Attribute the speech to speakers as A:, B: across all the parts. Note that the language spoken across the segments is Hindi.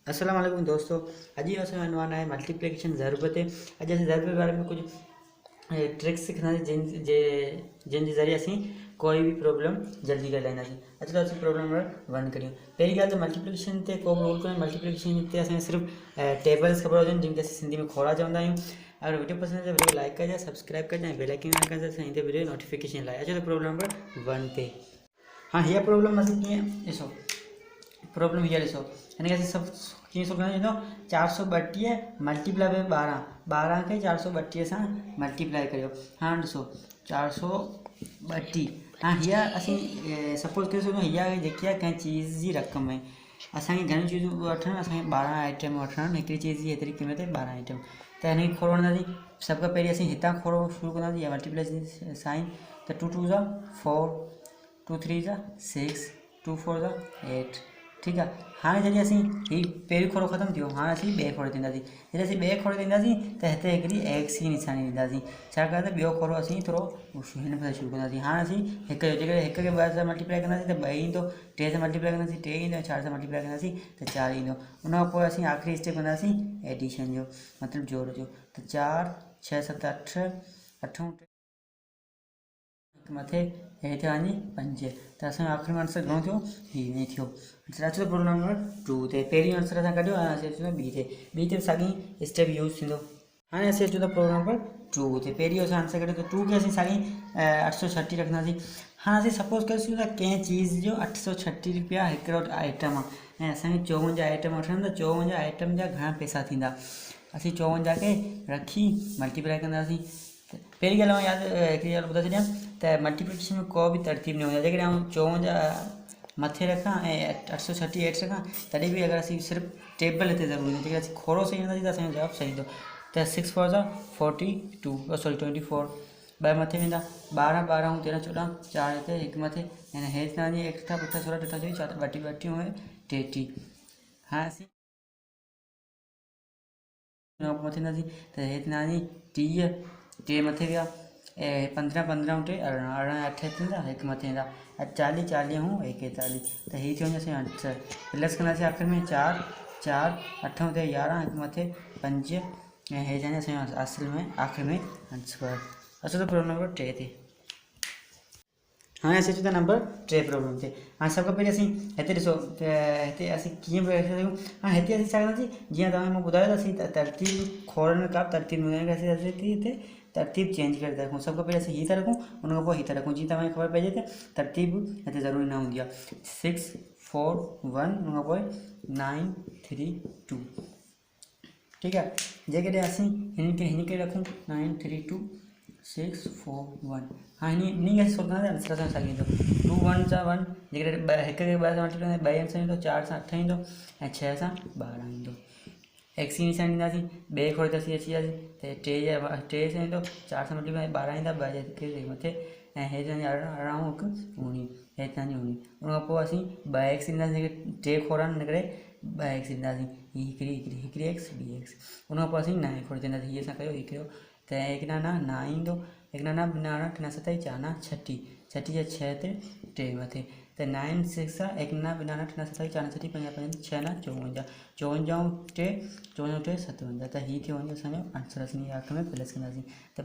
A: अस्सलाम वालेकुम दोस्तों। अॼु असां नवा नए मल्टीप्लिकेशन ज़रूरत है। अॼु असीं ज़रूरत के बारे में कुछ ट्रिक्स सिखंदासीं जिन ज़रिए असीं कोई भी प्रॉब्लम जल्दी कर लाईंदासीं। अचो त असीं प्रॉब्लम नंबर 1 करियूं। पहिरीं ॻाल्हि त मल्टीप्लिकेशन ते को बि रूल कोन्हे। मल्टीप्लिकेशन ते असांखे सिर्फ़ु टेबल्स ख़बर हुजनि जिनखे असीं सिंधी में खोड़ा चवंदा आहियूं। अगर वीडियो पसंद है तो वीडियो लाइक कजो, सब्सक्राइब कजो ऐं बेल आइकन ऑन कजो असां ईंदे वीडियो नोटिफिकेशन लाइ। अचो त प्रॉब्लम नंबर 1 ते। हाँ, हीअ प्रॉब्लम असीं कीअं ॾिसो। प्रॉब्लम हीअ ॾिसो, हिन खे असीं सभु कीअं सॉल्व कंदा 432 मल्टीप्लाई बाय 12 खे 432 सां मल्टीप्लाई करियो। हाँ ॾिसो 432। हाँ हीअ असीं सपोज़ करे सघूं हीअ जेकी आहे कंहिं चीज़ जी रक़म आहे। असांखे घणियूं चीज़ूं वठणु, असांखे 12 आइटम वठणु, हिकिड़ी चीज़ जी हेतिरी क़ीमत आहे 12 आइटम। त हिन खे खोड़ वठंदासीं। सभ खां पहिरीं असीं हितां खोड़ो शुरू कंदासीं या मल्टीप्लाई साइन। त 2 2 4, 2 3 6, 2 4 8। ठीक है। हाँ जॾहिं असीं ही पहिरियों खोड़ो ख़त्म थियो, हाँ असीं ॿिए खोड़े ते ईंदासीं। जॾहिं असीं ॿिए खोड़े ते ईंदासीं त हिते हिकिड़ी एक्स जी निशानी ॾींदासीं। छाकाणि त ॿियो खोड़ो असीं थोरो हिन पासे शुरू कंदासीं। हाणे असीं हिकु जेकॾहिं हिक खे 2 सां मल्टीप्लाई कंदासीं त 2 ईंदो, 3 सां मल्टीप्लाई कंदासीं 3 ईंदो, 4 सां मल्टीप्लाई कंदासीं त 4 ईंदो। उन खां पोइ असीं आख़िरी स्टेप कंदासीं एडिशन जो, मतिलबु जोड़ जो। त 4 6 7 8, 8 मथे हेठि वञी 5। त असांजो आख़िरी आंसर घणो थियो? हीअं ई थियो। अचो त प्रॉब्लम नंबर 2 ते। पहिरीं आंसर असां कढियो, हाणे असीं अचूं था ॿी ते साॻी स्टेप यूज़ थींदो। हाणे असीं अचूं था प्रॉब्लम नंबर 2 ते। पहिरीं असां आंसर कढियो त 2 खे असीं साॻी 836 रखंदासीं। हाणे असीं सपोज़ करे सघूं था कंहिं चीज़ जो 836 रुपया हिकिड़ो आइटम आहे ऐं असांखे 54 आइटम वठनि त 54 आइटम जा घणा पैसा थींदा। असीं 54 खे रखी मल्टीप्लाई कंदासीं। पहिरीं ॻाल्हि मां हिकिड़ी ॻाल्हि ॿुधाए छॾियां त मल्टीप्लिकेशन में को बि तरतीब न हूंदी आहे। जेकॾहिं 54 मथे रखां ऐं 836 हेठि रखां तॾहिं बि अगरि असीं सिर्फ़ु टेबल हिते ज़रूरी आहे। जेकॾहिं असीं खोड़ो सही हूंदासीं त असांजो जवाबु सही ईंदो। त 6 4 42 सॉरी 24, 2 मथे वेंदा, 12 12 13 14, 4 हिते, 1 मथे ऐं हेठि तव्हांजी 1 16 16 24 4 32 ऐं 33। हाणे असीं मथे ईंदासीं त हेठि तव्हांजी 30, 3 मथे विया ऐं 15 15 3 18 18 8 थींदा, 1 मथे ईंदा 40 40 ऐं 41। त हीअ थियो असांजो आंसर। प्लस कंदासीं आख़िर में 4 4 8 ते 11, 1 मथे 5 ऐं हे जाने असांजो असुल में आख़िर में आंसर। अचो त प्रॉब्लम नंबर 3 ते। हाँ असीं अचूं था नंबर 3 प्रॉब्लम ते। हाँ सभ खां पहिरीं असीं हिते ॾिसो त हिते असीं कीअं बि रखी सघूं। हाँ हिते असीं छा कंदासीं, जीअं तव्हांखे मां ॿुधायो त असीं तरतीब खोड़नि में का बि तरतीब न हूंदी आहे। असीं हिते तरतीब चेंज करे था रखूं। सभ खां पहिरीं असीं हीअ था रखूं, उन खां पोइ हीअ था रखूं, जीअं तव्हांखे ख़बर पइजे त तरतीब हिते ज़रूरी न हूंदी आहे। 6 4 1, उन खां पोइ 9 3 2। ठीकु आहे। जेकॾहिं असीं हिन खे रखूं 9 3 2 6 4 1। हाँ इन खे सोचंदासीं आंसर असांजो साॻियो ईंदो। 2 1 सां 1, जेकॾहिं हिक खे 2 सां मल्टीप्लाई 2 आंसर ईंदो, 4 सां 8 ईंदो ऐं 6 सां 12 ईंदो। एक्स जी निशानी ॾींदासीं, ॿिए खोड़े ते असीं अची वियासीं त 3 सां ईंदो, 4 सां मल्टीप्लाई 12 ईंदा, 2 जे मथे ऐं हेठि तव्हांजी 18 हिकु 19, हेठि तव्हांजी 19। उन खां पोइ असीं 2 एक्स ॾींदासीं, जेके 3 खोड़ा हिन करे 2 एक्स ॾींदासीं, हिकिड़ी एक्स ॿी एक्स। उन खां पोइ असीं 9 खोड़े ते ईंदासीं, हीअ असां कयो हीअ कयो त 1 नाना 9 ईंदो, 1 नाना 2 नाना 3 27 4 नाना 36, 36 जा 6 ते 3 मथे त 9 6 आहे, 1 नाना 2 नाना 3 27 4 36 5 5 6 ना 54, 54 3 54 3 57। त हीअ थियो वञे असांजो आंसर। असीं आख़िर में प्लस कंदासीं त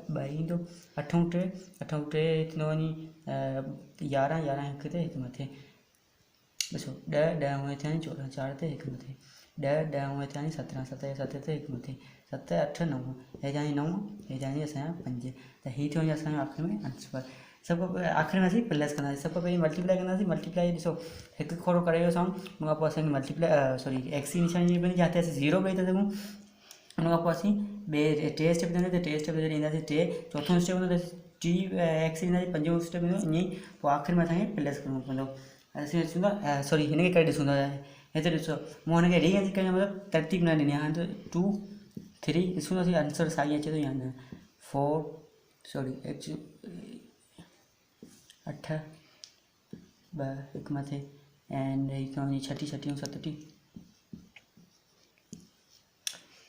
A: 2 ईंदो, 8 3 थींदो वञी 11 11 हिक ते 1 मथे। ॾिसो 10 10 उहे थिया 14, 4 ते 1 मथे, 10 10 उहे थिया 17 17 7 ते 1 मथे, 7 8 9, हे जानी 9, हे जानी असांजा 5। त हीअ थियो वञे असांजो आख़िर में आंसर। सभ खां आख़िर में असीं प्लस कंदासीं। सभ खां पहिरीं मल्टीप्लाई कंदासीं। मल्टीप्लाई ॾिसो हिकु खोड़ो करे वियो असां, उन खां पोइ असांखे मल्टीप्लाई सॉरी एक्स जी निशानी ॾियणी पवंदी, जिते असीं 0 ॾेई था सघूं। उन खां पोइ असीं ॿिए 3 स्टेप ॾींदासीं त 3 स्टेप जॾहिं ॾींदासीं 3, चोथों स्टेप हूंदो त 3 एक्स ॾींदासीं, 5 स्टेप ईंदो ईअं ई। पोइ आख़िर में असांखे प्लस करिणो पवंदो। असीं ॾिसूं था सॉरी हिन खे करे ॾिसूं था, हिते ॾिसो मूं हिन खे रीअरेंज करण जो मतिलबु तरतीब न ॾिनी आहे। हाणे त 2 3 ॾिसूं था आंसर साॻी अचे थो या न। 4 सॉरी 8 2 1 मथे एंड ही 36 36 37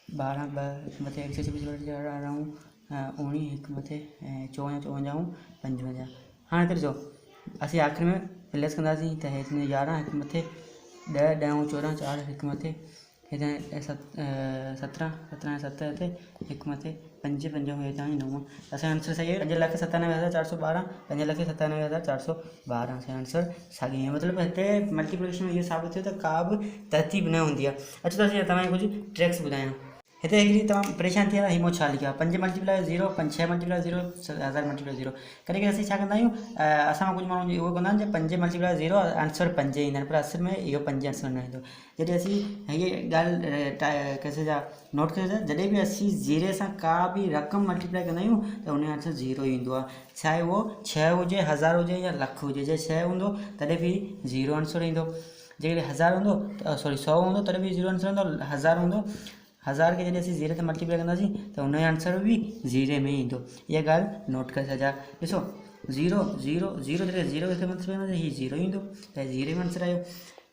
A: 12 2 1 मथे 126 19 1 मथे ऐं 54 54 55। हाँ हिते ॾिसो असीं आख़िर में प्लस कंदासीं त हेठि 11 1 मथे 10 10 14 4 हिकु मथे हिते 17 17 7 हिते हिकु मथे 5 5 हितां 9 असांजो आंसर सही है 5,97,412 5,97,412 असांजो आंसर साॻी आहे मतिलबु हिते मल्टीप्लिकेशन में इहो साबित थियो त का बि तरतीब न हूंदी आहे। अचो त असीं तव्हांखे कुझु ट्रिक्स ॿुधायां। हिते हिकिड़ी तव्हां परेशान थी वेंदा हिमो छा लिखियो आहे 5 मल्टीप्लाई 0 5 6 मल्टीप्लाई 0 1000 मल्टीप्लाई 0 कॾहिं कॾहिं असीं छा कंदा आहियूं असां कुझु माण्हू उहो कंदा आहिनि 5 मल्टीप्लाई 0 आंसर 5 ईंदा आहिनि पर असल में इहो 5 आंसर न ईंदो। जॾहिं असीं हीअ ॻाल्हि कैसे जा नोट कयो जॾहिं बि असीं ज़ीरे सां का बि रक़म मल्टीप्लाई कंदा आहियूं त उन जो आंसर 0 ईंदो आहे चाहे उहो 6 हुजे 1000 हुजे या लख हुजे जे 6 हूंदो तॾहिं बि 0 आंसर ईंदो जेकॾहिं 1000 हूंदो सॉरी 100 हूंदो तॾहिं बि 0 आंसर ईंदो 1000 हूंदो 1000 के जॾहिं असीं ज़ीरे ते मल्टीप्लाई कंदासीं त उन जो आंसर बि ज़ीरे में ईंदो। इहा ॻाल्हि नोट करे छॾिया ॾिसो 0 0 0 जॾहिं 0 खे मल्टीप्लाई कंदासीं हीअ 0 ईंदो त ज़ीरे में आंसर आयो।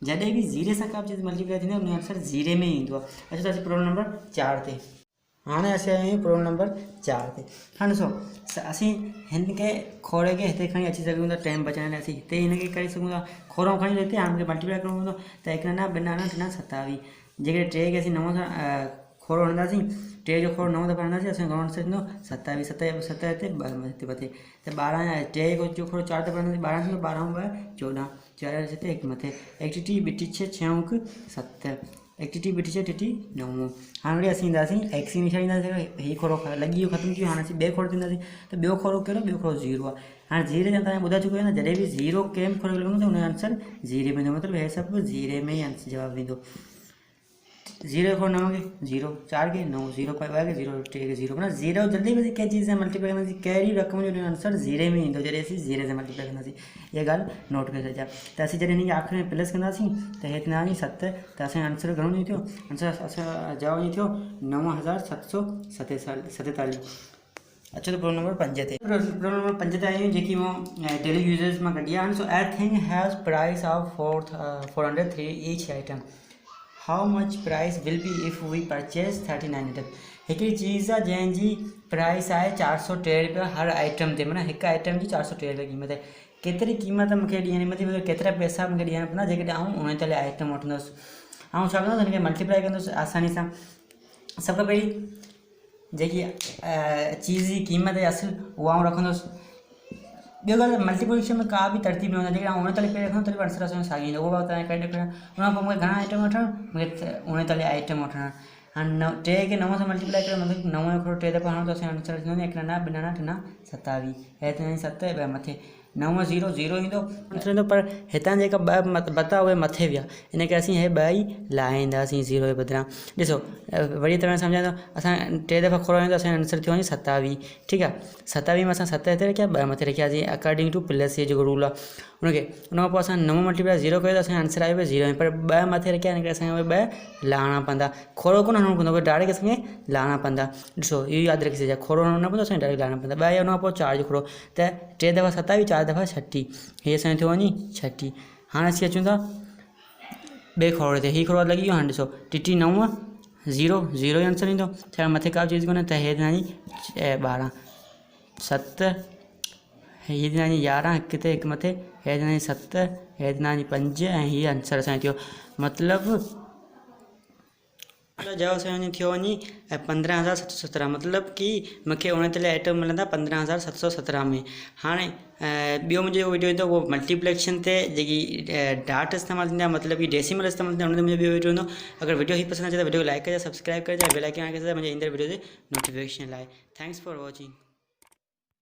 A: जॾहिं बि ज़ीरे सां का बि चीज़ मल्टीप्लाई थींदी आहे उन जो आंसर ज़ीरे में ईंदो आहे। अचो त असीं प्रॉब्लम नंबर 4 ते हाणे असीं आया आहियूं प्रॉब्लम नंबर 4 ते। हाणे ॾिसो असीं हिन खे खोड़े खे हिते खणी अची सघूं था टाइम बचाइण लाइ असीं हिते हिन खे करे सघूं था खोड़ो खणी हिते हाणे मूंखे मल्टीप्लाई करिणो पवंदो त 1 9 2 9 3 27 जेकॾहिं 3 खे असीं 9 सां खोड़ो हणंदासीं 3 जो खोड़ो 9 दफ़ा हणंदासीं असांजो घणो आंसर ईंदो 27 7 हिते 2 हिते मथे त 12 3 जो खोड़ो 4 दफ़ा हणंदासीं 12 थींदो 12 14 4 हिते 1 मथे 1 टी 2 6 6 7 1 टी 2 6 टी 9 हाणे वरी असीं ईंदासीं एक्स निशान ईंदासीं हीअ खोड़ो लॻी वियो ख़तमु थी वियो हाणे असीं ॿिए खोड़ो थींदासीं त ॿियो खोड़ो कहिड़ो ॿियो खोड़ो 0 आहे। हाणे ज़ीरे जा तव्हांखे ॿुधाए चुको आहे न जॾहिं बि 0 कंहिं बि खोड़े खे लॻंदो त हुनजो आंसर ज़ीरे में ईंदो मतिलबु हे सभु ज़ीरे में ई आंसर जवाबु ईंदो। 0 खोड़ 9 के 0 4 के 9 0 5 के 0 3 के 0 मतलब 0 जल्दी बस कंहिं चीज़ से मल्टीप्लाई कंदासीं कहिड़ी रक़म जो आंसर ज़ीरे में ईंदो जॾहिं असीं ज़ीरे से मल्टीप्लाई कंदासीं इहा ॻाल्हि नोट करे छॾिया त असीं जॾहिं हिन खे आख़िरि में प्लस कंदासीं त हे थींदा 7 त असांजो आंसर घणो ईंदो थियो आंसर असांजो जवाबु ईंदो थियो 9747 अच्छा तो प्रॉब्लम नंबर 5 ते प्रॉब्लम नंबर 5 ते आहियूं जेकी मां डेली यूज़र्स मां कढी आहे। So everything has price of 403 each item how much price will be if we purchase 39 item हिकिड़ी चीज़ आहे जंहिंजी प्राइस आहे 403 रुपया हर आइटम ते माना हिकु आइटम जी 403 रुपया क़ीमत आहे केतिरी क़ीमत मूंखे ॾियणी मतिलबु केतिरा पैसा मूंखे ॾियणा पवंदा जेकॾहिं आउं 39 आइटम वठंदुसि ऐं छा कंदुसि हिन खे मल्टीप्लाई कंदुसि आसानी सां सभ खां पहिरीं जेकी चीज़ जी क़ीमत आहे असुल उहा आउं रखंदुसि। ॿियो ॻाल्हि मल्टीप्लिकेशन में का बि तरतीब न हूंदी जेकॾहिं आउं 39 पे रखंदुसि तॾहिं आंसर असांजो साॻी ईंदो उहो तव्हांखे करे ॾेखारियां उन खां पोइ मूंखे घणा आइटम वठणु मूंखे 39 आइटम वठणु हाणे 3 खे 9 सां मल्टीप्लाई करे मतिलबु 9 जो खोड़ो 3 दफ़ा हणो त असांजो आंसर थींदो 1 9 2 9 3 27 हे थींदा 7 ॿ मथे 9 0 0 ईंदो आंसर ईंदो पर हितां जेका ॿ बता उहे मथे विया इन करे असीं हे ॿ ई लाहींदासीं 0 जे बदिरां। ॾिसो वरी तव्हां सम्झाईंदो असां 3 दफ़ा खोड़ो आहियूं त असांजो आंसर थियो वञे 27 ठीकु आहे 27 में असां 7 हिते रखिया 2 मथे रखियासीं अकॉर्डिंग टू प्लस ये जेको रूल आहे उनखे उन खां पोइ असां 9 मल्टीप्लाई 0 कयो त असांजो आंसर आयो 0 में पर 2 मथे रखिया हिन करे असांखे उहे 2 लाहिणा पवंदा खोड़ो कोन हणणो पवंदो उहे डायरेक्ट असांखे लाहिणा पवंदा। ॾिसो इहो यादि रखी छॾिजे खोड़ो हणणो न पवंदो असांखे डायरेक्ट लाहिणा पवंदा 2 या उन खां पोइ 4 जो खोड़ो त 3 दफ़ा 27 4 दफ़ा 36 हीअ असांजो थियो वञी 36। हाणे असीं अचूं था ॿिए खोड़े ते हीअ खोड़ो लॻी वियो हाणे ॾिसो टी 9 0 0 जो आंसर ईंदो छा मथे का चीज़ कोन्हे त हे थींदानी 12 7 हीअ थींदानी 11 हिकु ते हिकु मथे हे थींदानी 7 हे थींदानी 5 ऐं हीअ आंसर असांजो थियो मतिलबु जवाबु असांजो थियो वञी 15,717 मतिलबु की मूंखे 39 आइटम मिलंदा 15,717 में। हाणे ॿियो मुंहिंजो वीडियो ईंदो उहो मल्टीप्लिकेशन ते जेकी डाट इस्तेमालु थींदी आहे मतिलबु की डेसिमल इस्तेमालु थींदी आहे हुन ते मुंहिंजो ॿियो वीडियो ईंदो। अगरि वीडियो ई पसंदि अचे त वीडियो लाइक कजो सब्सक्राइब कजो बेल आइकन ऑन कजो मुंहिंजे ईंदड़ वीडियो जे नोटिफिकेशन लाइ। Thanks for watching.